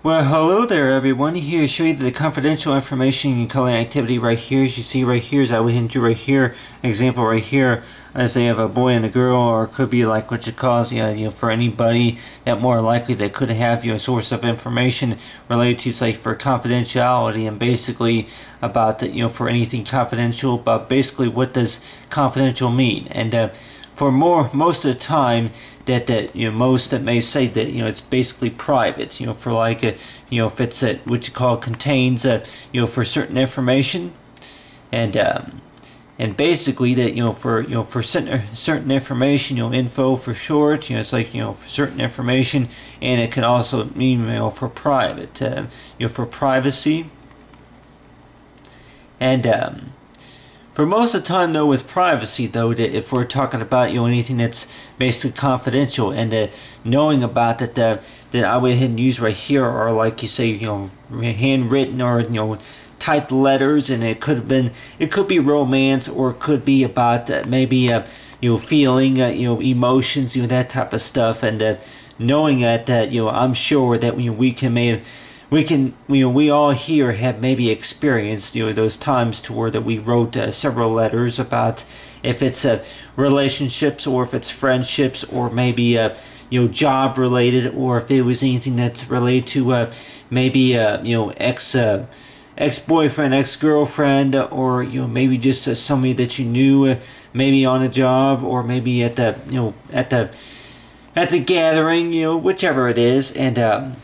Well, hello there, everyone. Here to show you the confidential information in calling activity right here. As you see right here, as I would hint you right here, an example right here, as they have a boy and a girl, or it could be like what you call, for anybody that more likely that could have a source of information related to, say, for confidentiality, and basically about for anything confidential. But basically, what does confidential mean? And for most of the time that most that may say that it's basically private, for like if it's what you call contains for certain information, and basically that for certain information, info for short, it's like for certain information, and it can also mean for private, for privacy. And for most of the time, though, with privacy, though, that if we're talking about anything that's basically confidential, and knowing about that I went ahead and use right here, or like you say, handwritten or typed letters, and it could be romance, or it could be about maybe feeling emotions, that type of stuff, and knowing that I'm sure that we all here have maybe experienced those times to where that we wrote several letters about, if it's relationships, or if it's friendships, or maybe job related, or if it was anything that's related to maybe ex-boyfriend, ex-girlfriend, or maybe just somebody that you knew maybe on a job, or maybe at the at the gathering, whichever it is. And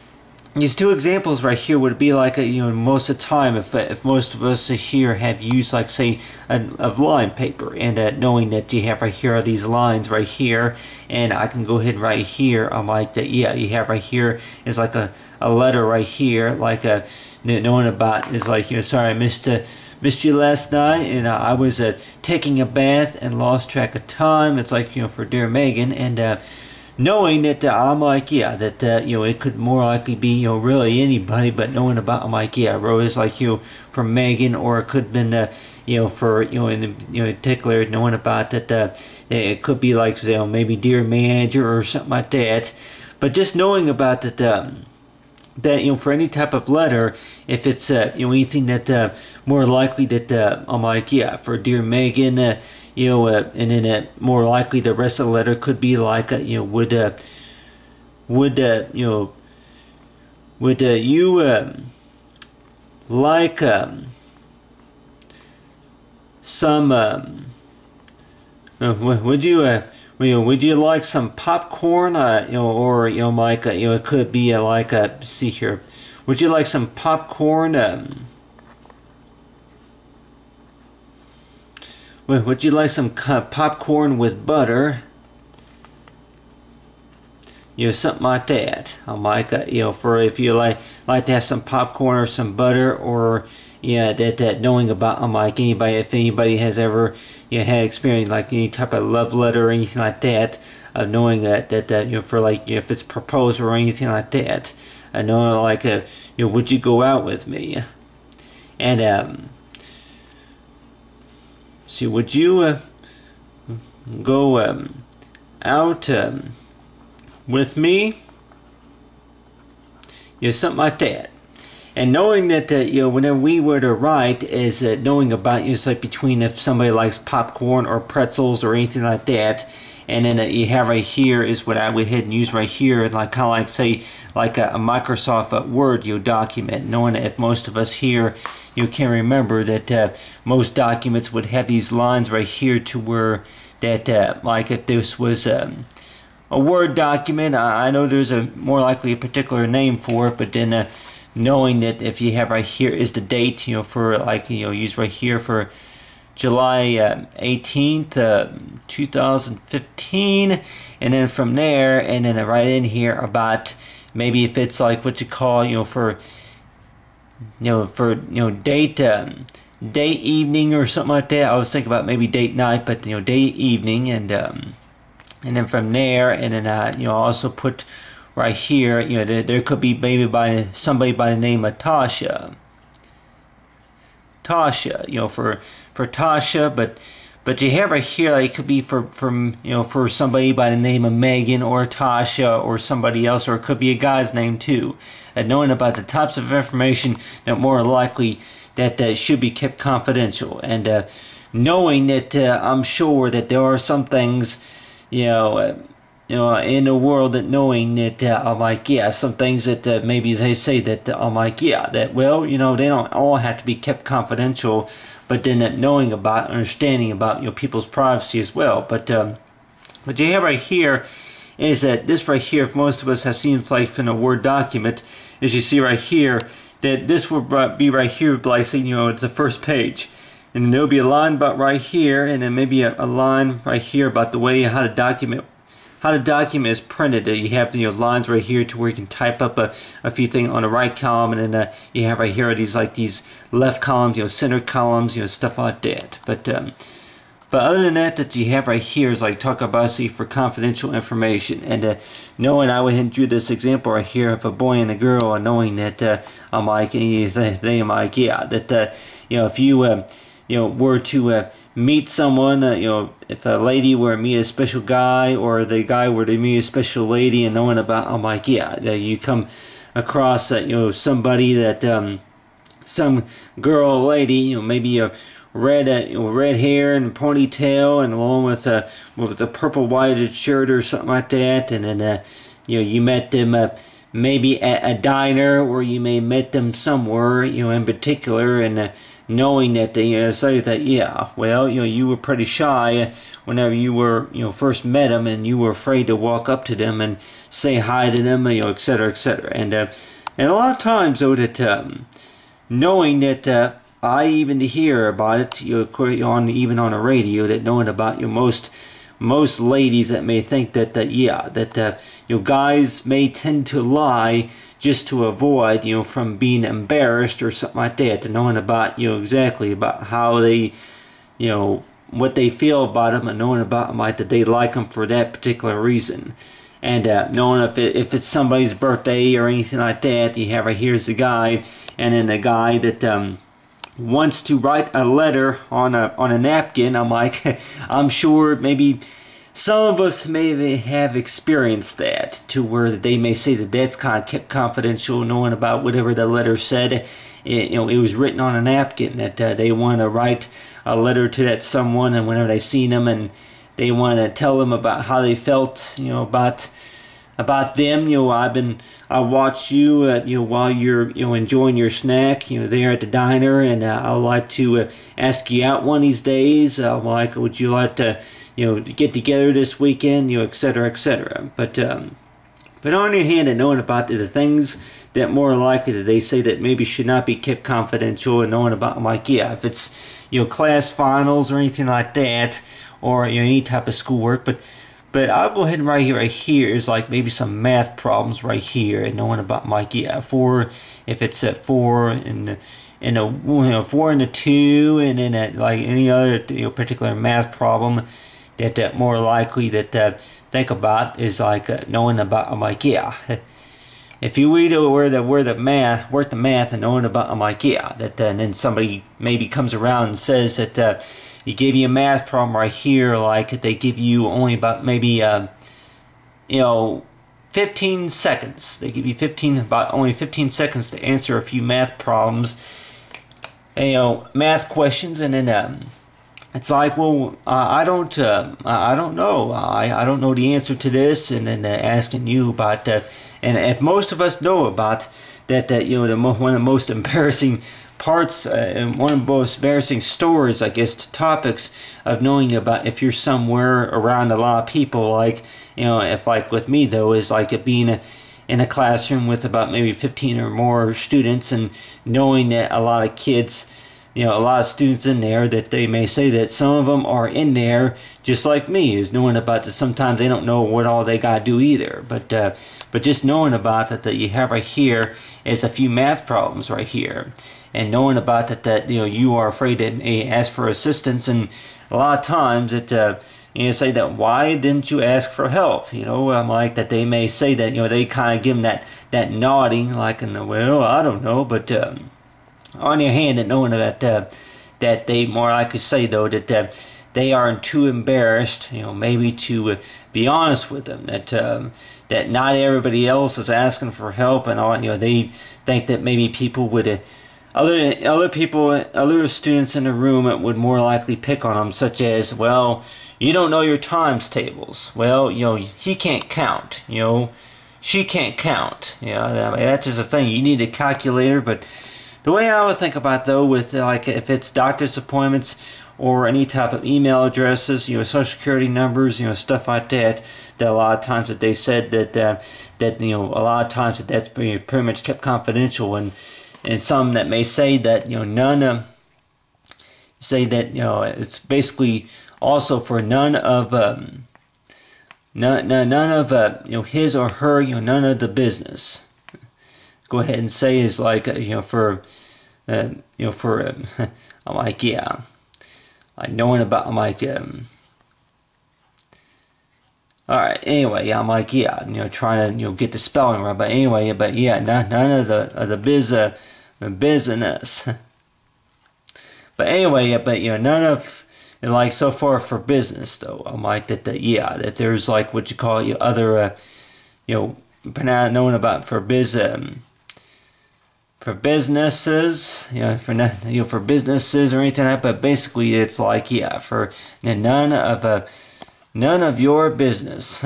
these two examples right here would be like most of the time, if most of us here have used, like, say, of line paper, and knowing that you have right here are these lines right here, and I can go ahead right here, I'm like that, yeah, you have right here is like a letter right here, like knowing about is like, sorry, I missed you last night, and I was taking a bath and lost track of time. It's like, for dear Megan. And knowing that I'm like, yeah, that it could more likely be really anybody, but knowing about, I'm like, yeah, I wrote this like from Megan, or it could have been for in particular, knowing about that it could be like, maybe dear manager or something like that. But just knowing about that that for any type of letter, if it's anything that more likely that I'm like, yeah, for dear Megan, and then more likely the rest of the letter could be like would you like some would you like some popcorn, or like it could be like see here, would you like some popcorn, would you like some popcorn with butter? Something like that. I'm like, for if you like to have some popcorn or some butter, or that knowing about, I'm like, if anybody has ever had experience like any type of love letter or anything like that, of knowing that for like if it's proposed or anything like that, I know like would you go out with me? And see, would you go out with me? Something like that. And knowing that whenever we were to write, is knowing about it's like between if somebody likes popcorn or pretzels or anything like that, and then you have right here is what I would hit and use right here, and like kind of like say like a Microsoft Word document, knowing that if most of us here can remember that most documents would have these lines right here, to where that like if this was a Word document, I know there's a more likely a particular name for it, but then knowing that if you have right here is the date, for like use right here for July 18th 2015, and then from there, and then right in here about maybe if it's like what you call for date date evening or something like that. I was thinking about maybe date night, but date evening, and then from there, and then also put right here, there could be maybe by somebody by the name of Tasha, for Tasha, but But you have right here, like, it could be for somebody by the name of Megan or Tasha or somebody else, or it could be a guy's name too. And knowing about the types of information that more likely that should be kept confidential, and knowing that I'm sure that there are some things, in the world, that knowing that I'm like, yeah, some things that maybe they say that I'm like, yeah, that, well, they don't all have to be kept confidential, but then that knowing about, understanding about, people's privacy as well. But what you have right here is that this right here, if most of us have seen like in a Word document, as you see right here, that this will be right here, like, say, it's the first page. And then there'll be a line about right here, and then maybe a line right here about the way how the document is printed. You have lines right here to where you can type up a few things on the right column, and then you have right here these left columns, center columns, stuff like that. But other than that you have right here is like talk about for confidential information. And knowing, I went and drew this example right here of a boy and a girl, and knowing that I'm like, I'm like, yeah, that if you were to meet someone, if a lady were to meet a special guy, or the guy were to meet a special lady, and knowing about, I'm like, yeah, that you come across somebody that some girl or lady, maybe a red hair and ponytail, and along with a purple whited shirt or something like that, and then you met them maybe at a diner, or you may met them somewhere in particular, and knowing that they say that, yeah, well, you were pretty shy whenever you were first met them, and you were afraid to walk up to them and say hi to them, etc., etc. And a lot of times though, that knowing that I even hear about it, even on the radio, that knowing about most ladies that may think that yeah, that guys may tend to lie just to avoid from being embarrassed or something like that, and knowing about exactly about how they what they feel about them, and knowing about them like that they like them for that particular reason. And knowing if it's somebody's birthday or anything like that, you have right here's the guy, and then the guy that wants to write a letter on a napkin. I'm like, I'm sure maybe some of us may have experienced that, to where they may say that that's kind of kept confidential, knowing about whatever the letter said. It was written on a napkin, that they want to write a letter to that someone, and whenever they see them, and they want to tell them about how they felt, about them. I watch you, while you're, enjoying your snack, there at the diner, and I'd like to ask you out one of these days. Like, would you like to, get together this weekend, etc., etc. But on the other hand, and knowing about the things that more likely that they say that maybe should not be kept confidential, and knowing about, I'm like, yeah, if it's, class finals or anything like that, or any type of schoolwork, but I'll go ahead and right here is like maybe some math problems right here, and knowing about, like, yeah, if it's at 4 and a 4 and a 2, and then at like any other particular math problem that more likely that think about is like knowing about, I'm like, yeah, if you read where the math and knowing about, I'm like, yeah, that and then somebody maybe comes around and says that you give you a math problem right here, like they give you only about maybe 15 seconds. They give you only 15 seconds to answer a few math problems, math questions, and then it's like, well, I don't know. I don't know the answer to this, and then asking you about that. And if most of us know about that, one of the most embarrassing parts, and one of the most embarrassing stories, I guess, topics of knowing about if you're somewhere around a lot of people, like, if like with me though, is like being in a classroom with about maybe 15 or more students, and knowing that a lot of kids, a lot of students in there, that they may say that some of them are in there just like me, is knowing about that sometimes they don't know what all they gotta do either. But just knowing about that you have right here is a few math problems right here, and knowing about that you are afraid to ask for assistance, and a lot of times that say that, why didn't you ask for help? I'm like that they may say that they kind of give them that nodding, like, well, I don't know, but on your hand, and knowing that that they more likely say though that they aren't too embarrassed, maybe to be honest with them that not everybody else is asking for help and all. They think that maybe people would other students in the room would more likely pick on them, such as, well, you don't know your times tables. Well, he can't count. She can't count. That's just a thing. You need a calculator. But the way I would think about, though, with like if it's doctor's appointments or any type of email addresses, social security numbers, stuff like that, that a lot of times that they said that a lot of times that's pretty much kept confidential, and some that may say that it's basically also for none of his or her, none of the business. Go ahead and say is like I'm like, yeah, like knowing about, I'm like all right, anyway, I'm like, yeah, trying to get the spelling right, but anyway, but yeah, none of the business. But anyway, but none of, like, so far for business though, I'm like that that there's like what you call other knowing about for businesses, for businesses or anything like that. But basically, it's like, yeah, for none of your business.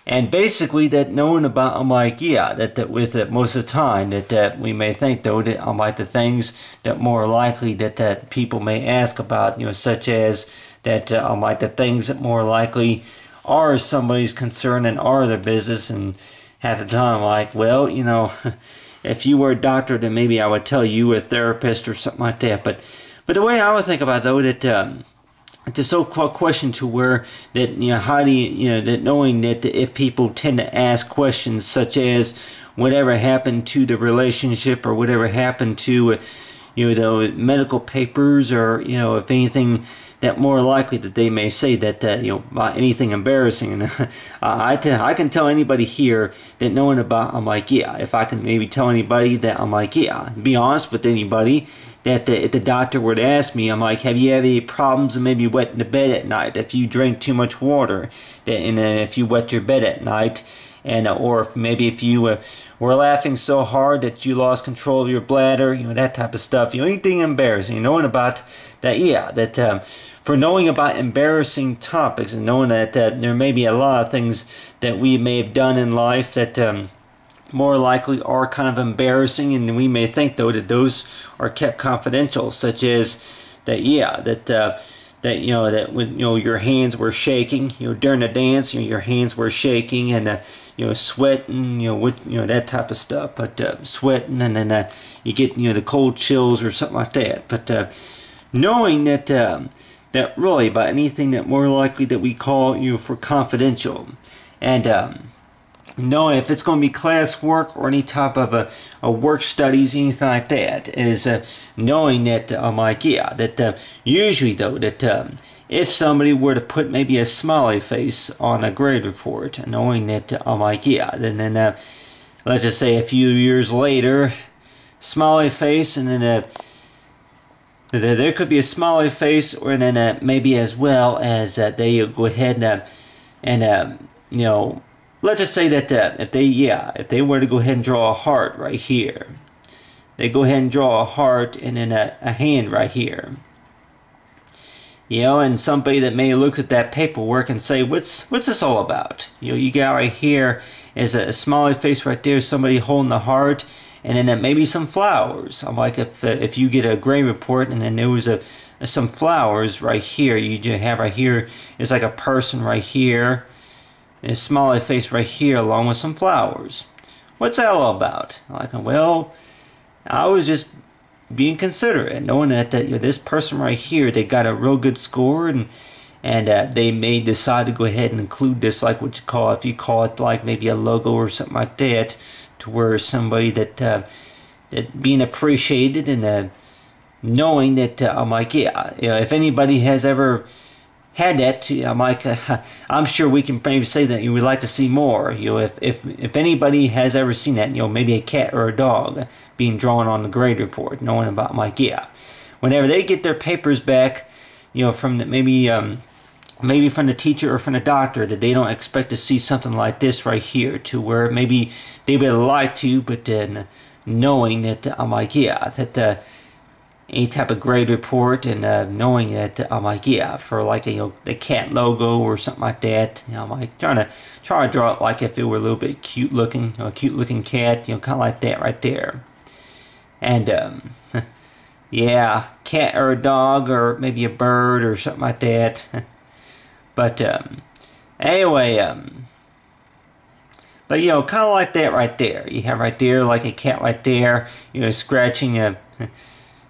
And basically that knowing about, I'm like, yeah, that with it most of the time that we may think though that I'm like the things that more likely that people may ask about, such as that I'm like the things that more likely are somebody's concern and are their business. And half the time, like, well, if you were a doctor, then maybe I would tell you a therapist or something like that. But the way I would think about it, though, that it's a so-called question to where that how do you that knowing that if people tend to ask questions such as whatever happened to the relationship or whatever happened to the medical papers, or if anything, that more likely that they may say that anything embarrassing. And I can tell anybody here that knowing about, I'm like, yeah, if I can maybe tell anybody that, I'm like, yeah, be honest with anybody that if the doctor were to ask me, I'm like, have you had any problems and maybe wetting the bed at night? If you drink too much water, and then if you wet your bed at night, and or if you were laughing so hard that you lost control of your bladder, that type of stuff. Anything embarrassing, knowing about that, yeah, that for knowing about embarrassing topics and knowing that there may be a lot of things that we may have done in life that more likely are kind of embarrassing, and we may think though that those are kept confidential, such as that, yeah, that when your hands were shaking, during the dance, your hands were shaking, and sweating, that type of stuff. But sweating, and then you get the cold chills or something like that. But knowing that that really about anything that more likely that we call for confidential, and knowing if it's going to be class work or any type of a work studies, anything like that, is knowing that I'm like, yeah, that usually though that if somebody were to put maybe a smiley face on a grade report, knowing that I'm like, yeah, then let's just say a few years later, smiley face, and then there could be a smiley face, or then maybe as well as they go ahead and let's just say that if they were to go ahead and draw a heart right here, they go ahead and draw a heart and then a hand right here. And somebody that may look at that paperwork and say, what's this all about? You got right here is a smiley face right there, somebody holding the heart, and then maybe some flowers. I'm like, if you get a grade report and then there was some flowers right here, you have right here, it's like a person right here, and a smiley face right here along with some flowers. What's that all about? Like, well, I was just being considerate, knowing that this person right here, they got a real good score, and they may decide to go ahead and include this, like what you call, if you call it like maybe a logo or something like that, to where somebody that being appreciated, and knowing that I'm like, yeah, if anybody has ever had that, I'm like, I'm sure we can maybe say that you would like to see more. If anybody has ever seen that, maybe a cat or a dog being drawn on the grade report, knowing about, I'm like, yeah, whenever they get their papers back, you know, from the, maybe from the teacher or from the doctor, that they don't expect to see something like this right here, to where maybe they would lie to, but then knowing that I'm like, yeah, that any type of grade report, and knowing that I'm like, yeah, for like a, you know, the cat logo or something like that, you know, I'm like trying to draw it like if it were a little bit cute looking, you know, a cute looking cat, you know, kind of like that right there. And yeah, cat or a dog or maybe a bird or something like that. But anyway, but you know, kind of like that right there. You have right there like a cat right there, you know, scratching a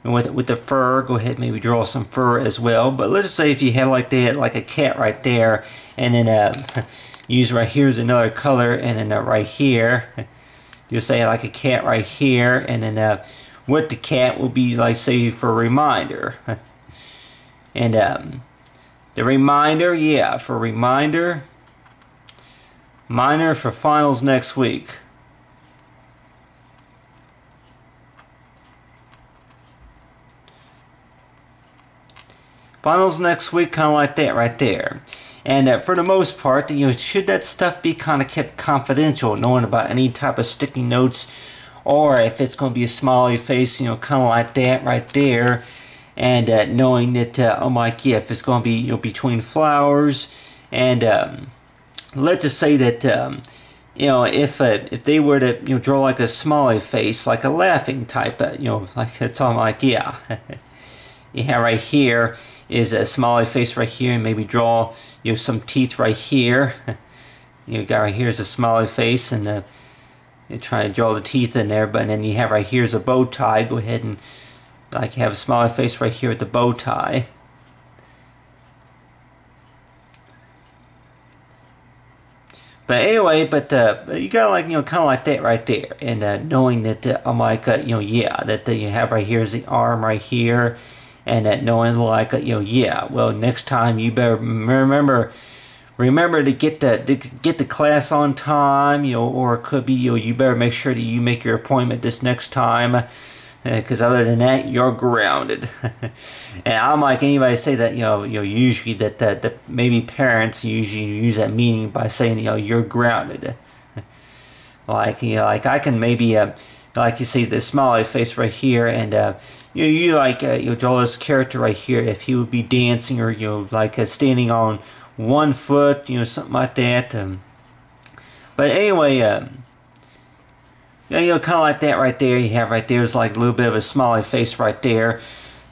with the fur. Go ahead and maybe draw some fur as well. But let's just say if you had like that, like a cat right there, and then use right here is another color, and then right here, you'll say like a cat right here, and then what the cat will be like, say, for a reminder. And the reminder, yeah, for reminder for finals next week. Finals next week, kind of like that right there. And for the most part, you know, should that stuff be kind of kept confidential, knowing about any type of sticky notes, or if it's going to be a smiley face, you know, kind of like that right there, and knowing that I'm like, yeah, if it's going to be, you know, between flowers, and let's just say that you know, if they were to, you know, draw like a smiley face, like a laughing type, you know, like that's all I'm like, yeah. Yeah, right here is a smiley face right here, and maybe draw, you know, some teeth right here. You know, got right here is a smiley face, and you try to draw the teeth in there, but then you have right here is a bow tie. Go ahead and like have a smiley face right here with the bow tie. But anyway, but you got like, you know, kind of like that right there, and knowing that I'm like, you know, yeah, that you have right here is the arm right here. And that knowing like, you know, yeah, well, next time you better remember to get the class on time, you know, or it could be, you know, you better make sure that you make your appointment this next time, because other than that, you're grounded. And I'm like, anybody say that, you know, usually that maybe parents usually use that meaning by saying, you know, you're grounded. Like, you know, like I can maybe like you see the smiley face right here, and you know, you like you draw this character right here, if he would be dancing, or, you know, like standing on one foot, you know, something like that. But anyway, yeah, you know, kind of like that right there. You have right there is like a little bit of a smiley face right there.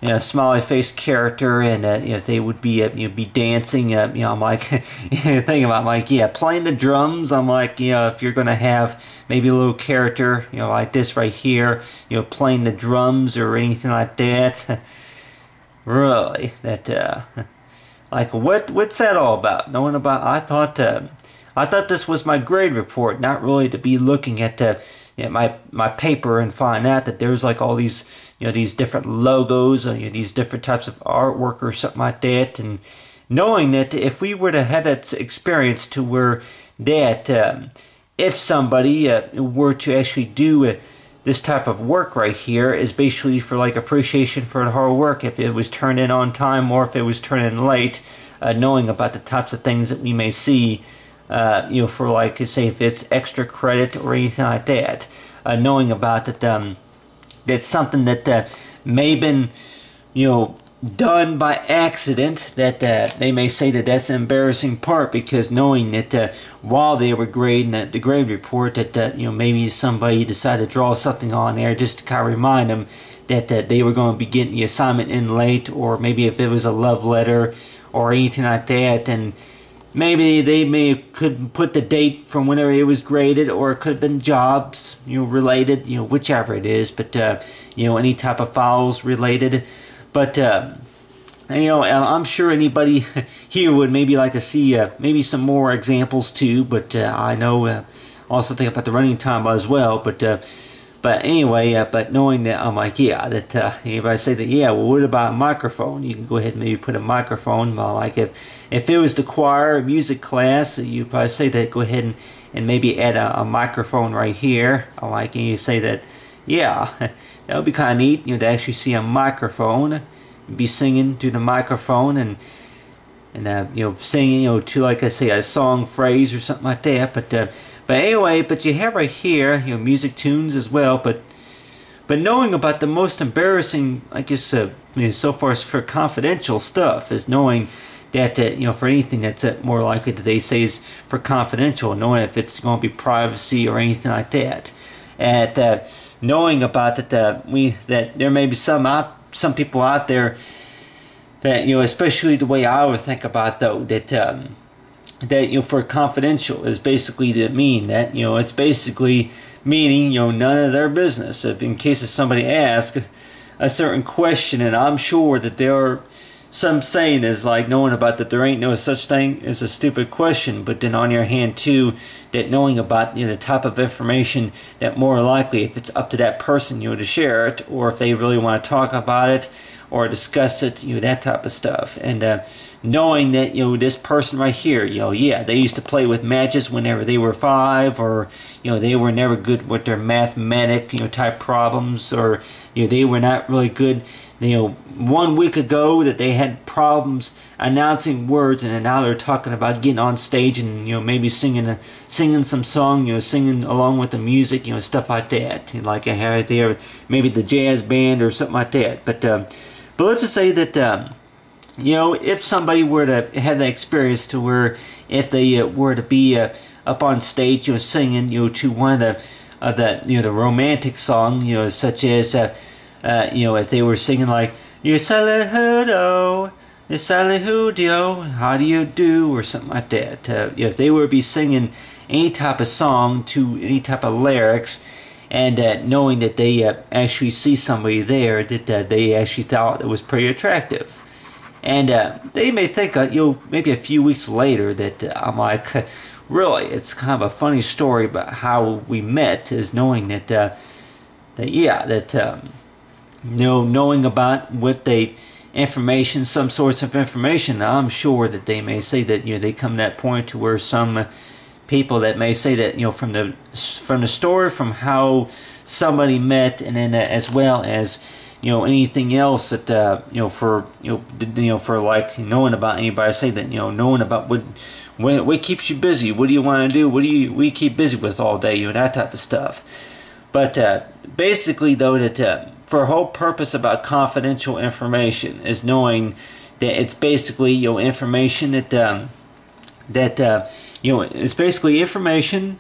You know, smiley face character, and you know, if they would be you know, be dancing, you know, I'm like thinking about like, yeah, playing the drums. I'm like, you know, if you're gonna have maybe a little character, you know, like this right here, you know, playing the drums or anything like that. Really, that like what's that all about? Knowing about, I thought this was my grade report, not really to be looking at you know, my paper and find out that there's like all these, you know, these different logos, or, you know, these different types of artwork or something like that, and knowing that if we were to have that experience to where that if somebody were to actually do this type of work right here, is basically for like appreciation for the hard work, if it was turned in on time or if it was turned in late, knowing about the types of things that we may see, you know, for like, say, if it's extra credit or anything like that, knowing about that, that's something that may have been, you know, done by accident, that they may say that that's an embarrassing part, because knowing that while they were grading the grade report, that you know, maybe somebody decided to draw something on there just to kind of remind them that they were going to be getting the assignment in late, or maybe if it was a love letter or anything like that, and maybe they could put the date from whenever it was graded, or it could have been jobs, you know, related, you know, whichever it is, but you know, any type of files related. But you know, I'm sure anybody here would maybe like to see maybe some more examples too. But I know also think about the running time as well. But anyway, but knowing that, I'm like, yeah, that anybody say that, yeah, well, what about a microphone? You can go ahead and maybe put a microphone. Like if it was the choir or music class, you probably say that, go ahead and maybe add a microphone right here. Like, and you say that, yeah, that would be kind of neat, to actually see a microphone, be singing through the microphone, and singing, to, like I say, a song phrase or something like that. But anyway, but you have right here, music tunes as well. But knowing about the most embarrassing, I guess, so far as for confidential stuff, is knowing that for anything that's more likely that they say is for confidential, knowing if it's going to be privacy or anything like that, and knowing about that that there may be some people out there that especially the way I would think about though that for confidential is basically to mean that it's basically meaning none of their business. If in case if somebody asks a certain question, and I'm sure that there are some saying is like knowing about that there ain't no such thing as a stupid question, but then on your hand too, that knowing about the type of information that more likely if it's up to that person to share it, or if they really want to talk about it or discuss it, that type of stuff. And knowing that this person right here, yeah, they used to play with matches whenever they were 5, or they were never good with their mathematic type problems, or they were not really good 1 week ago that they had problems announcing words, and then now they're talking about getting on stage and maybe singing some song, singing along with the music, stuff like that, like I have it there, maybe the jazz band or something like that. But let's just say that if somebody were to have that experience to where if they were to be up on stage singing to one of the romantic song, such as if they were singing like "You Salihudo, You Salihudio, how do you do?" or something like that. If they were to be singing any type of song to any type of lyrics, and knowing that they actually see somebody there that they actually thought it was pretty attractive, and they may think maybe a few weeks later that I'm like, really, it's kind of a funny story about how we met, is knowing that knowing about what information, some sorts of information. I'm sure that they may say that they come to that point to where some people that may say that from the story, from how somebody met, and then as well as anything else that for like knowing about anybody, say that knowing about what keeps you busy, what do you want to do, what do you keep busy with all day, that type of stuff. But basically though, that for a whole purpose about confidential information is knowing that it's basically information that it's basically information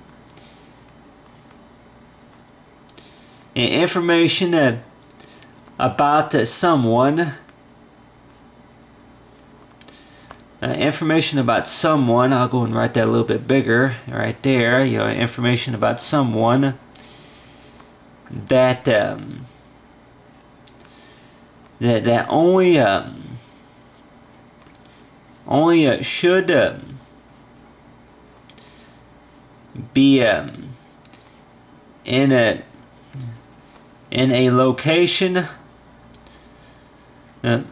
about someone. Information about someone. I'll go and write that a little bit bigger right there. Information about someone that that only should be in a location. Some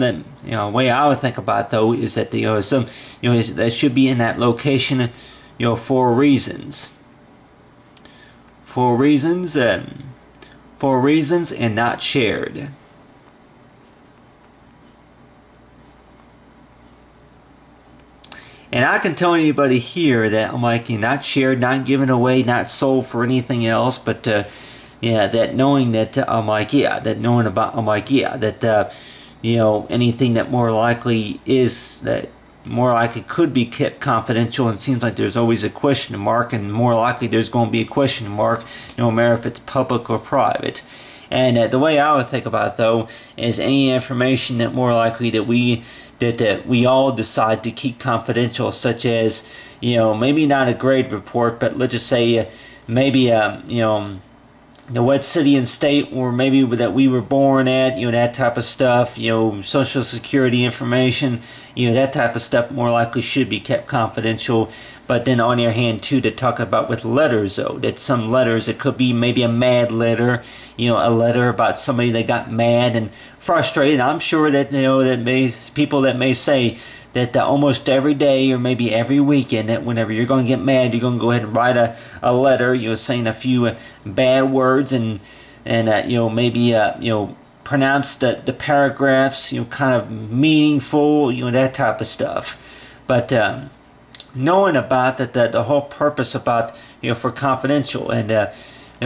that way I would think about though is that some that should be in that location for reasons. For reasons and not shared. And I can tell anybody here that I'm like, not shared, not given away, not sold for anything else, but that knowing that I'm like, that knowing about, I'm like, that anything that more likely is that more likely could be kept confidential, and it seems like there's always a question mark, and more likely there's going to be a question mark no matter if it's public or private. And the way I would think about it though is any information that more likely that we all decide to keep confidential, such as maybe not a grade report, but let's just say maybe what city and state, or maybe that we were born at, that type of stuff, social security information, that type of stuff more likely should be kept confidential. But then on your hand too, to talk about with letters though, that some letters, it could be maybe a mad letter, a letter about somebody that got mad and frustrated. I'm sure that that people that may say that almost every day or maybe every weekend, that whenever you're going to get mad, you're going to go ahead and write a letter, saying a few bad words, and maybe pronounce the paragraphs, kind of meaningful, that type of stuff. But knowing about that, the whole purpose about, for confidential and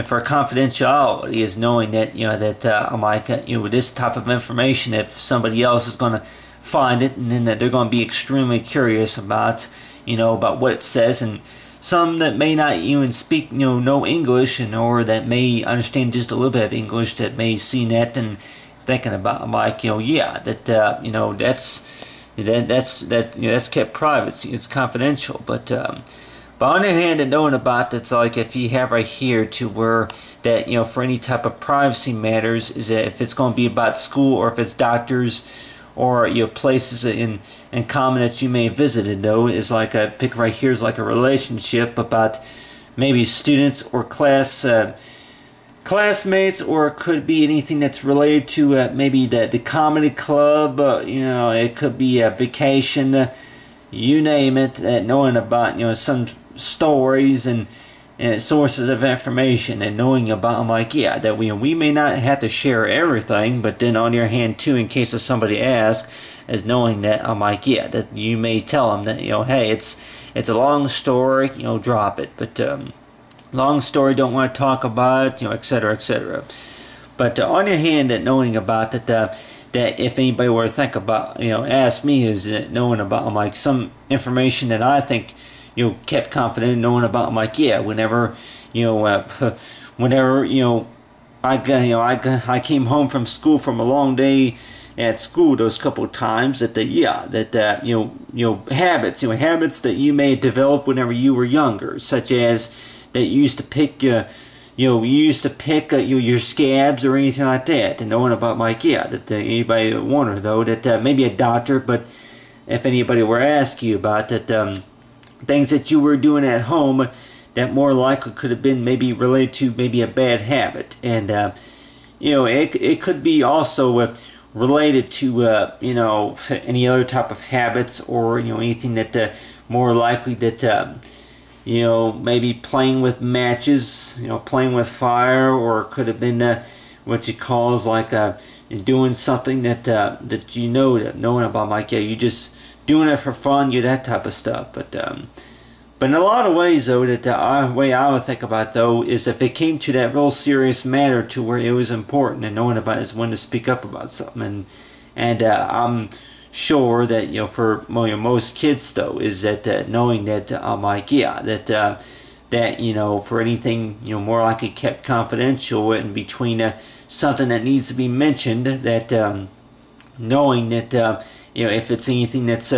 for confidentiality is knowing that, that I'm like, with this type of information, if somebody else is going to find it, and then that they're going to be extremely curious about, about what it says, and some that may not even speak, no English, or that may understand just a little bit of English, that may see that and thinking about, I'm like, yeah, that, that's kept private, it's confidential, but on the other hand, and knowing about that's like if you have right here to where that, for any type of privacy matters, is that if it's going to be about school, or if it's doctors, or places in common that you may have visited, though, is like a pick right here is like a relationship about maybe students or classmates, or it could be anything that's related to maybe the comedy club, it could be a vacation, you name it, knowing about some stories and sources of information, and knowing about, I'm like, yeah, that we may not have to share everything, but then on your hand too, in case of somebody asks, is knowing that, I'm like, yeah, that you may tell them that, hey, it's a long story, drop it, but long story, don't want to talk about it, etc., etc. But on your hand, that knowing about that, that if anybody were to think about, ask me, is that knowing about, I'm like, some information that I think, kept confident, knowing about, I'm like, yeah, whenever, whenever, I came home from school from a long day at school those couple of times, that habits, habits that you may develop whenever you were younger, such as that you used to pick, your scabs or anything like that, and knowing about, like, yeah, that anybody wonder though that maybe a doctor, but if anybody were to ask you about that, things that you were doing at home that more likely could have been maybe related to maybe a bad habit, and it could be also related to any other type of habits, or anything that more likely that maybe playing with matches, playing with fire, or it could have been what you calls like doing something that that knowing about, like, yeah, you just doing it for fun, that type of stuff. But in a lot of ways, though, that the way I would think about, though, is if it came to that real serious matter to where it was important, and knowing about is when to speak up about something, and I'm sure that for most kids, though, is that knowing that I'm like, yeah, that for anything more likely kept confidential in between something that needs to be mentioned, that knowing that if it's anything that's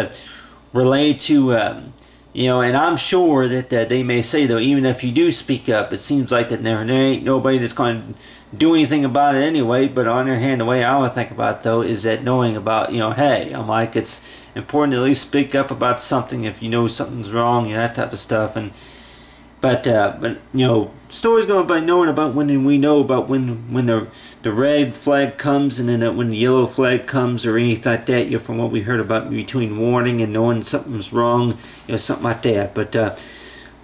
related to and I'm sure that they may say, though, even if you do speak up, it seems like that there ain't nobody that's going to do anything about it anyway. But on the other hand, the way I would think about it, though, is that knowing about, hey, I'm like, it's important to at least speak up about something if you know something's wrong, that type of stuff. And but stories going by knowing about when we know about when the red flag comes, and then when the yellow flag comes, or anything like that. From what we heard about between warning and knowing something's wrong, something like that. But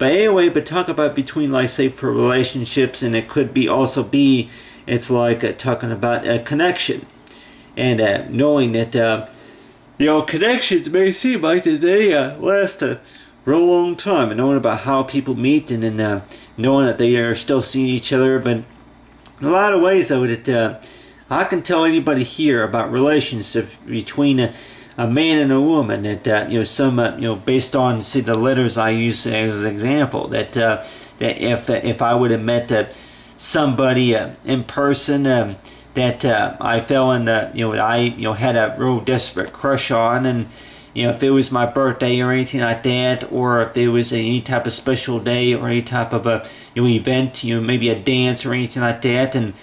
anyway, but talk about between, like, say, for relationships, and it could be also be, it's like talking about a connection, and knowing that connections may seem like that they last a real long time, and knowing about how people meet, and then knowing that they are still seeing each other. But in a lot of ways, though, that I can tell anybody here about relationships between a man and a woman, that some based on, see, the letters I use as an example, that if I would have met somebody in person that I fell in I had a real desperate crush on, and if it was my birthday or anything like that, or if it was any type of special day or any type of a event, maybe a dance or anything like that, and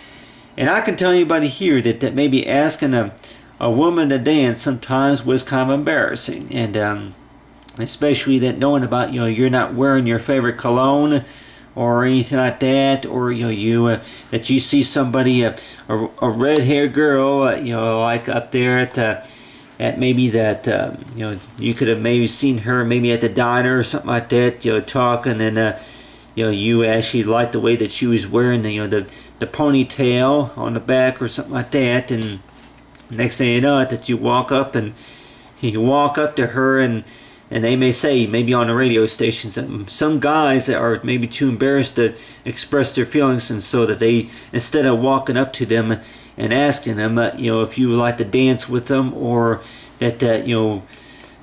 I can tell anybody here that maybe asking a woman to dance sometimes was kind of embarrassing, and especially that knowing about you're not wearing your favorite cologne or anything like that, or that you see somebody a red-haired girl like up there at maybe that you know, you could have maybe seen her maybe at the diner or something like that, you know, talking, and you know, you actually liked the way that she was wearing the, you know, the ponytail on the back or something like that, and next thing you know, that you walk up and you walk up to her, and they may say, maybe on the radio stations, some guys that are maybe too embarrassed to express their feelings, and so that they, instead of walking up to them and asking them, you know, if you would like to dance with them, or that you know,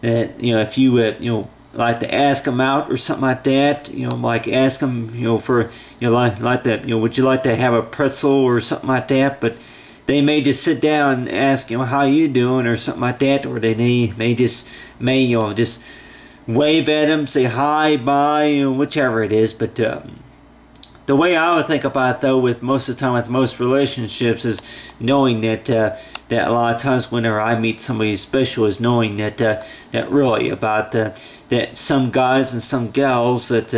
if you you know, like to ask them out or something like that, you know, like ask them, you know, for, you know, like that, you know, would you like to have a pretzel or something like that, but they may just sit down and ask, you know, how you doing or something like that, or they may just, you know, just wave at them, say hi, bye, you know, whichever it is. But the way I would think about it, though, with most of the time with most relationships, is knowing that that a lot of times whenever I meet somebody special, is knowing that that really about that some guys and some gals that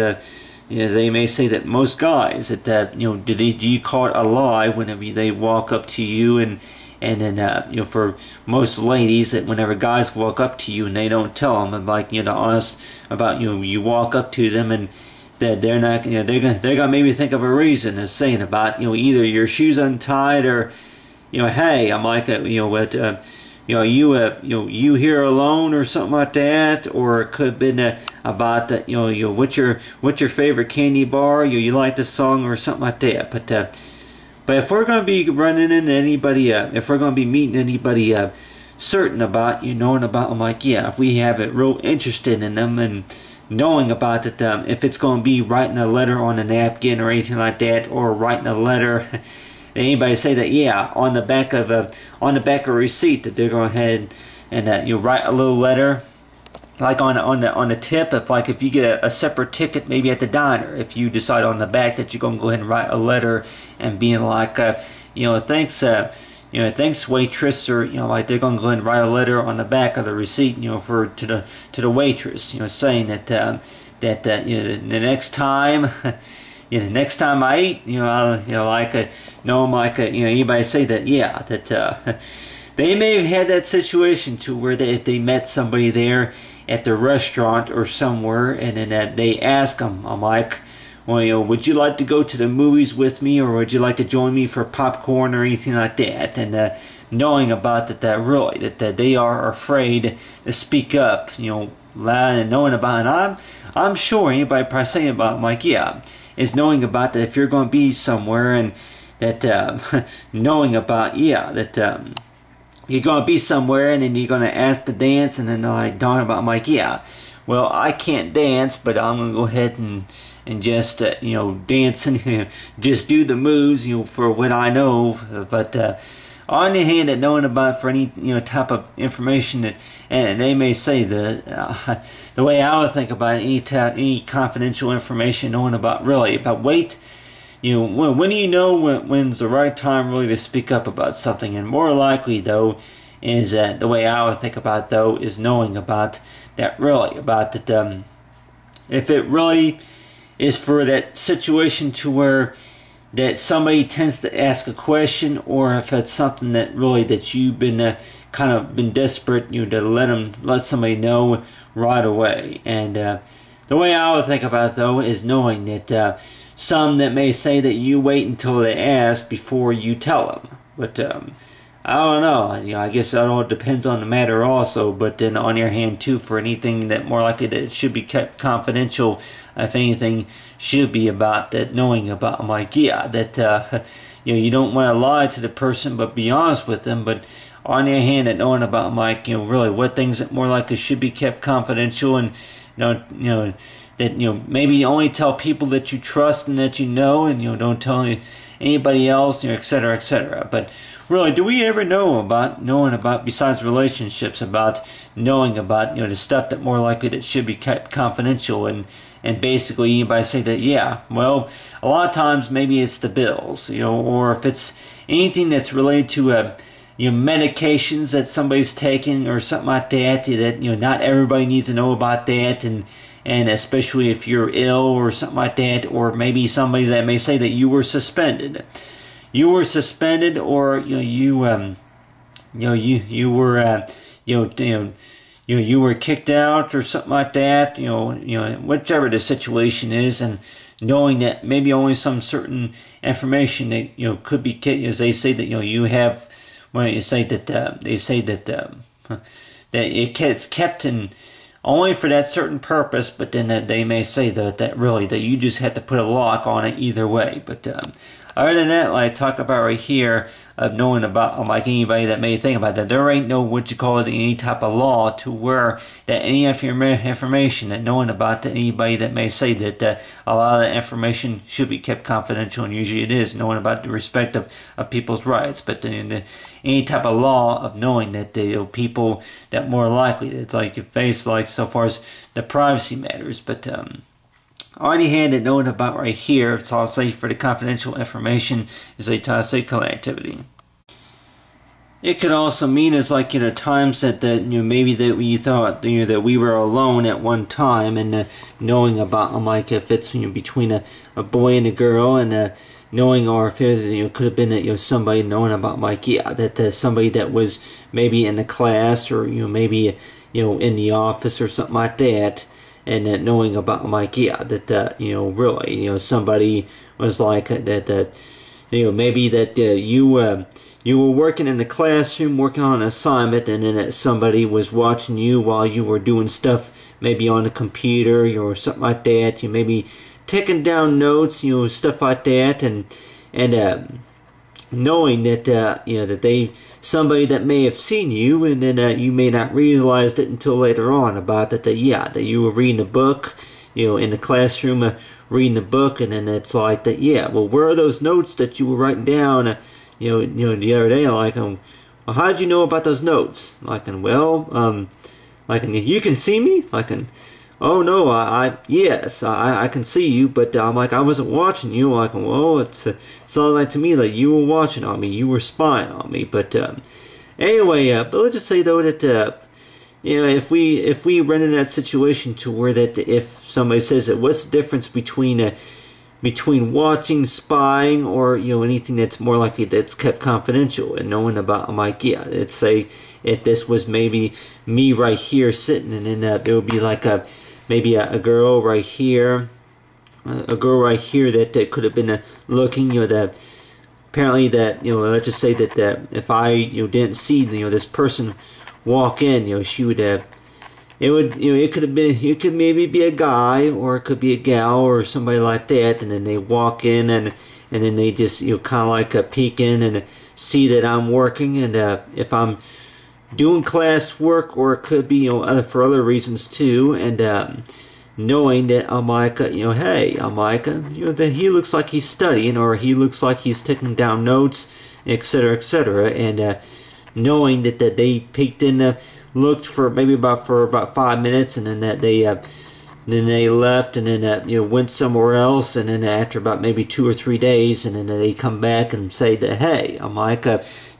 you know, they may say that most guys that you know, do you call it a lie whenever they walk up to you, and then you know, for most ladies, that whenever guys walk up to you and they don't tell them, like, you know, honest about, you know, you walk up to them and that they're not, you know, they're gonna maybe think of a reason of saying about, you know, either your shoes untied, or, you know, hey, I'm like, you know, what, you know, you here alone or something like that, or it could have been about that, you know, what's your favorite candy bar, you like the song or something like that. But if we're going to be running into anybody, if we're going to be meeting anybody certain about, you knowing about them, like, yeah, if we have it real interested in them, and knowing about it, if it's going to be writing a letter on a napkin or anything like that, or writing a letter, anybody say that, yeah, on the back of a receipt, that they're going ahead and you write a little letter, like on the tip, if you get a separate ticket maybe at the diner, if you decide on the back that you're going to go ahead and write a letter and being like, you know, thanks, you know, thanks waitress, or, you know, like they're going to go ahead and write a letter on the back of the receipt, you know, to the waitress, you know, saying that you know, the next time. You know, next time I eat, you know, I'll, you know, like, know them, like, you know, anybody say that, yeah, that they may have had that situation to where if they met somebody there at the restaurant or somewhere, and then they ask them, I'm like, well, you know, would you like to go to the movies with me, or would you like to join me for popcorn or anything like that? And knowing about that really, that they are afraid to speak up, you know, loud, and knowing about it, and I'm sure anybody probably saying about, I'm like, yeah, is knowing about that if you're going to be somewhere, and that knowing about, yeah, that you're going to be somewhere, and then you're going to ask to dance, and then like dawn about, I'm like, yeah, well, I can't dance, but I'm going to go ahead and just you know, dance and just do the moves, you know, for what I know. But on the hand, that knowing about for any, you know, type of information that, and they may say that the way I would think about it, any confidential information, knowing about really about weight, you know, when do you know when's the right time really to speak up about something? And more likely, though, is that the way I would think about it, though, is knowing about that really, about that if it really is for that situation to where that somebody tends to ask a question, or if it's something that really that you've been kind of been desperate, you know, to let somebody know right away. And the way I would think about it, though, is knowing that some that may say that you wait until they ask before you tell them, but I don't know, you know, I guess that all depends on the matter also. But then on your hand too, for anything that more likely that it should be kept confidential, if anything, should be about that knowing about, I'm like, yeah, that you know, you don't want to lie to the person, but be honest with them. But on your hand, that knowing about, I'm like, you know, really what things that more likely should be kept confidential, and you know that, you know, maybe only tell people that you trust and that you know, and, you know, don't tell anybody else, you know, etc., etc. But really, do we ever knowing about besides relationships, about knowing about, you know, the stuff that more likely that should be kept confidential, and basically anybody say that, yeah, well, a lot of times maybe it's the bills, you know, or if it's anything that's related to you know, medications that somebody's taking or something like that, that, you know, not everybody needs to know about that, and especially if you're ill or something like that, or maybe somebody that may say that you were suspended. You were suspended, or, you know, you were you were kicked out or something like that, whichever the situation is, and knowing that maybe only some certain information that could be, as they say that you have, when you say that they say that that it's kept in only for that certain purpose, but then they may say that really that you just have to put a lock on it either way. But other than that, like I talk about right here, of knowing about, like anybody that may think about that, there ain't no, what you call it, any type of law to where that any information that knowing about that anybody that may say that a lot of the information should be kept confidential, and usually it is, knowing about the respect of people's rights. But any type of law of knowing that the people that more likely, it's like you face, like so far as the privacy matters. But already had it known about right here, so I'll say for the confidential information is a top-secret activity. It could also mean as like times that maybe that we thought that we were alone at one time, and knowing about like if it's between a boy and a girl, and knowing, or if it could have been somebody knowing about like that somebody that was maybe in the class, or maybe in the office or something like that. And knowing about like that really somebody was like that maybe that you were working in the classroom working on an assignment, and then that somebody was watching you while you were doing stuff maybe on the computer or something like that. You maybe taking down notes, stuff like that, and knowing that that somebody that may have seen you, and then you may not realize it until later on about that that you were reading a book, in the classroom, reading a book, and then it's like that, well, where are those notes that you were writing down the other day? Like, well, how did you know about those notes? Like, well, like, you can see me? Like, oh no, yes, I can see you, but I'm like, I wasn't watching you. Like, well, it sounded like to me like you were watching on me, you were spying on me. But anyway, but let's just say though that if we run in that situation to where that if somebody says that what's the difference between watching, spying, or anything that's more likely that's kept confidential, and knowing about, I'm like, let's say if this was maybe me right here sitting, and then there would be like maybe a girl right here, that could have been looking, that apparently that let's just say that if I didn't see this person walk in, she would have. It could have been, it could maybe be a guy, or it could be a gal, or somebody like that, and then they walk in, and then they just kind of like peek in and see that I'm working, and if I'm doing class work, or it could be for other reasons too, and knowing that I'm like hey, I'm like that he looks like he's studying, or he looks like he's taking down notes, etc., etc., and knowing that they peeked in, looked for maybe about 5 minutes, and then that they left, and then went somewhere else, and then after about maybe 2 or 3 days, and then they come back and say that, hey, I'm like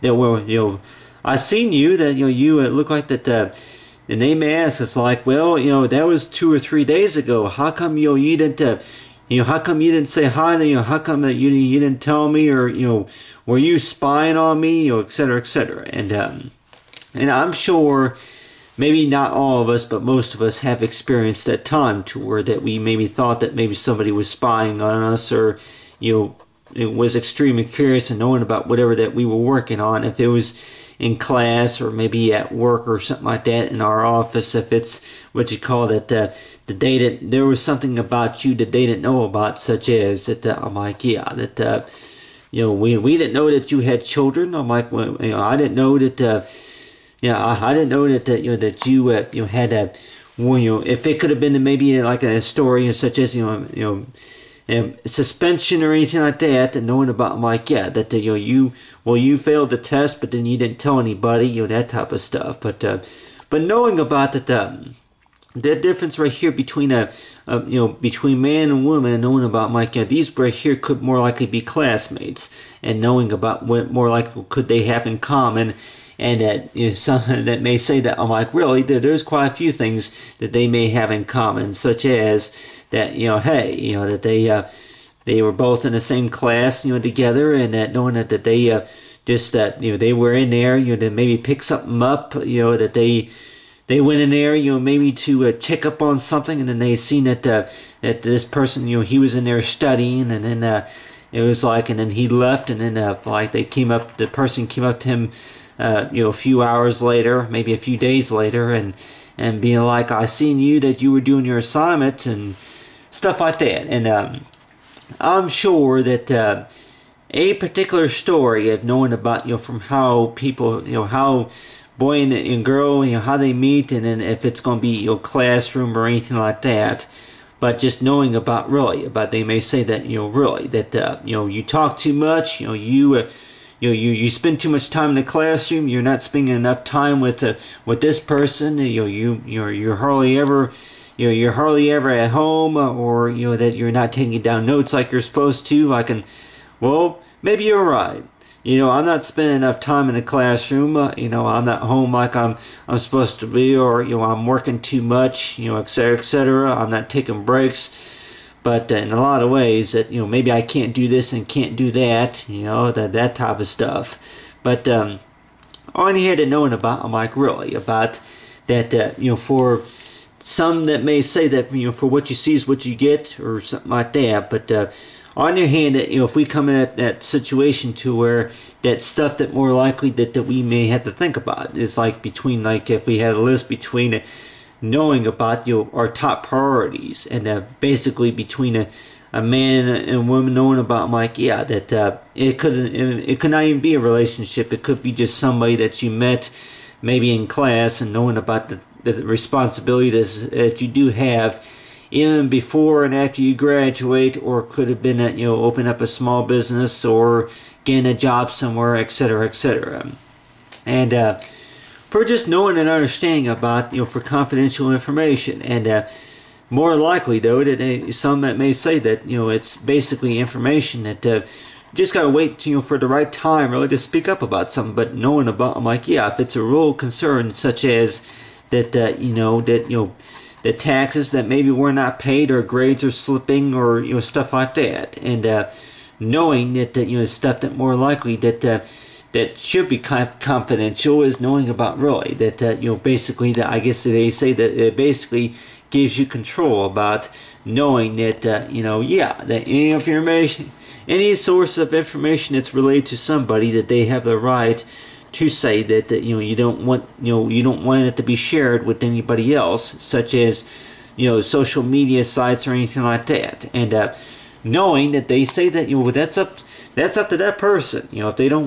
well, I seen you, that you look like that, and they may ask, it's like, well, that was 2 or 3 days ago. How come you didn't how come you didn't say hi? How come that you didn't tell me, or were you spying on me, etc., etc. And I'm sure maybe not all of us, but most of us have experienced that time to where that we maybe thought that maybe somebody was spying on us, or it was extremely curious and knowing about whatever that we were working on, if it was in class, or maybe at work, or something like that, in our office, if it's what you call it, the day that there was something about you that they didn't know about, such as that I'm like, that we didn't know that you had children. I'm like, well, I didn't know that I didn't know that that you had a, if it could have been maybe like a story such as suspension or anything like that, and knowing about, I'm like, that you failed the test, but then you didn't tell anybody, that type of stuff. But knowing about that, the difference right here between between man and woman, and knowing about, like, these right here could more likely be classmates, and knowing about what more likely could they have in common. And that some that may say that, I'm like, really, there's quite a few things that they may have in common, such as that, hey, that they were both in the same class, together, and that knowing that they just that, you know, they were in there, you know, to maybe pick something up, you know, that they went in there, you know, maybe to check up on something, and then they seen that that this person, you know, he was in there studying, and then it was like, and then he left, and then like the person came up to him, you know, a few hours later, maybe a few days later, and being like, I seen you that you were doing your assignment and stuff like that. And I'm sure that a particular story of knowing about, you know, from how people, you know, how boy and girl, you know, how they meet, and then if it's going to be, you know, classroom or anything like that, but just knowing about really about, they may say that, you know, really that you know, you talk too much, you know, you spend too much time in the classroom, you're not spending enough time with this person, you know, you're hardly ever, you know, you're hardly ever at home, or, you know, that you're not taking down notes like you're supposed to. Well, maybe you're right. You know, I'm not spending enough time in the classroom. You know, I'm not home like I'm supposed to be, or, you know, I'm working too much, you know, etc., etc. I'm not taking breaks. But in a lot of ways, that, you know, maybe I can't do this and can't do that, you know, that type of stuff. But on here to knowing about, I'm like, really about that, you know, for some that may say that, you know, for what you see is what you get, or something like that. But on your hand, that, you know, if we come in at that situation to where that stuff that more likely that we may have to think about is like between, like, if we had a list between knowing about, you know, our top priorities, and basically between a man and a woman knowing about, I'm like, yeah, that it could not even be a relationship. It could be just somebody that you met maybe in class, and knowing about the responsibilities that you do have even before and after you graduate, or could have been that, you know, open up a small business or getting a job somewhere, etc., etc. And for just knowing and understanding about, you know, for confidential information. And more likely, though, that some that may say that, you know, it's basically information that you just gotta wait, you know, for the right time really to speak up about something. But knowing about, I'm like, yeah, if it's a real concern, such as that, you know, the taxes that maybe were not paid, or grades are slipping, or, you know, stuff like that, and knowing that, you know, stuff that more likely that should be confidential, is knowing about really that, you know, basically that, I guess they say that it basically gives you control about knowing that, you know, yeah, that any information, any source of information that's related to somebody, that they have the right to say that, you know, you don't want it to be shared with anybody else, such as, you know, social media sites or anything like that. And knowing that they say that, you know, that's up to that person. You know, if they don't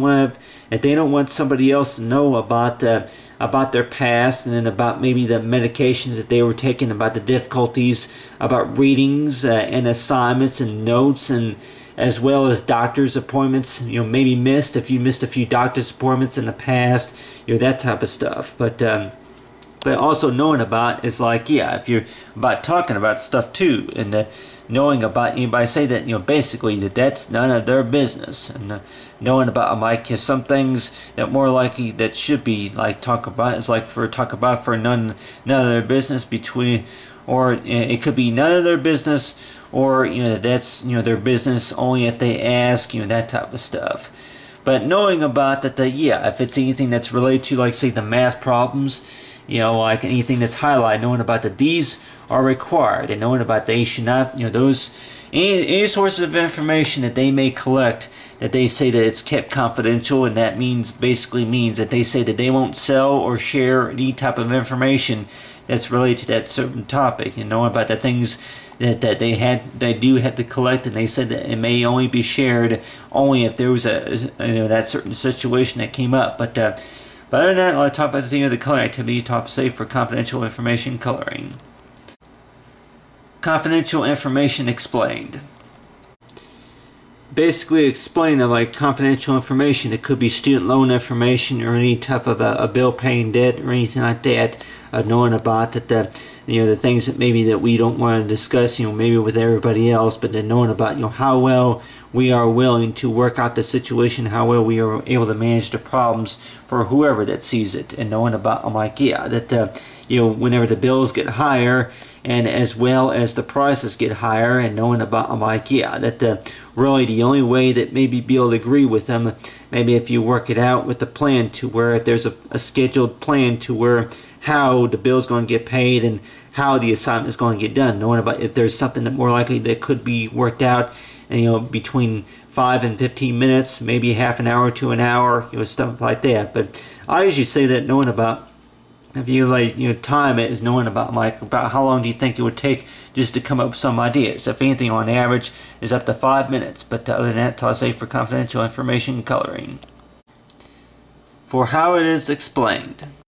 want somebody else to know about their past, and then about maybe the medications that they were taking, about the difficulties about readings and assignments and notes, and as well as doctor's appointments, you know, maybe if you missed a few doctor's appointments in the past, you know, that type of stuff. But also knowing about is like, yeah, if you're about talking about stuff too, and knowing about anybody say that, you know, basically that's none of their business, and knowing about, like, some things that more likely that should be like talk about is like for none of their business between, or it could be none of their business, or, you know, that's, you know, their business only if they ask, you know, that type of stuff. But knowing about that, yeah, if it's anything that's related to, like, say, the math problems, you know, like anything that's highlighted, knowing about that these are required, and knowing about they should not, you know, those any sources of information that they may collect, that they say that it's kept confidential, and that basically means that they say that they won't sell or share any type of information that's related to that certain topic, and knowing about the things that they do have to collect, and they said that it may only be shared only if there was that certain situation that came up. But other than that, I'll talk about the coloring activity, top safe for confidential information coloring. Confidential information explained. Basically explaining, like, confidential information. It could be student loan information, or any type of a bill paying debt, or anything like that. Knowing about that, you know, the things that maybe that we don't want to discuss, you know, maybe with everybody else, but then knowing about, you know, how well we are willing to work out the situation, how well we are able to manage the problems for whoever that sees it, and knowing about, I'm like, yeah, that you know, whenever the bills get higher, and as well as the prices get higher, and knowing about, I'm like, yeah, that really the only way that maybe be able to agree with them maybe if you work it out with the plan to where if there's a scheduled plan to where how the bill's going to get paid and how the assignment is going to get done, knowing about if there's something that more likely that could be worked out, and between 5 and 15 minutes, maybe half an hour to an hour, stuff like that. But I usually say that knowing about, if you time it, is knowing about about how long do you think it would take just to come up with some ideas. If anything, on average is up to 5 minutes. But other than that, I'll say for confidential information coloring. For how it is explained.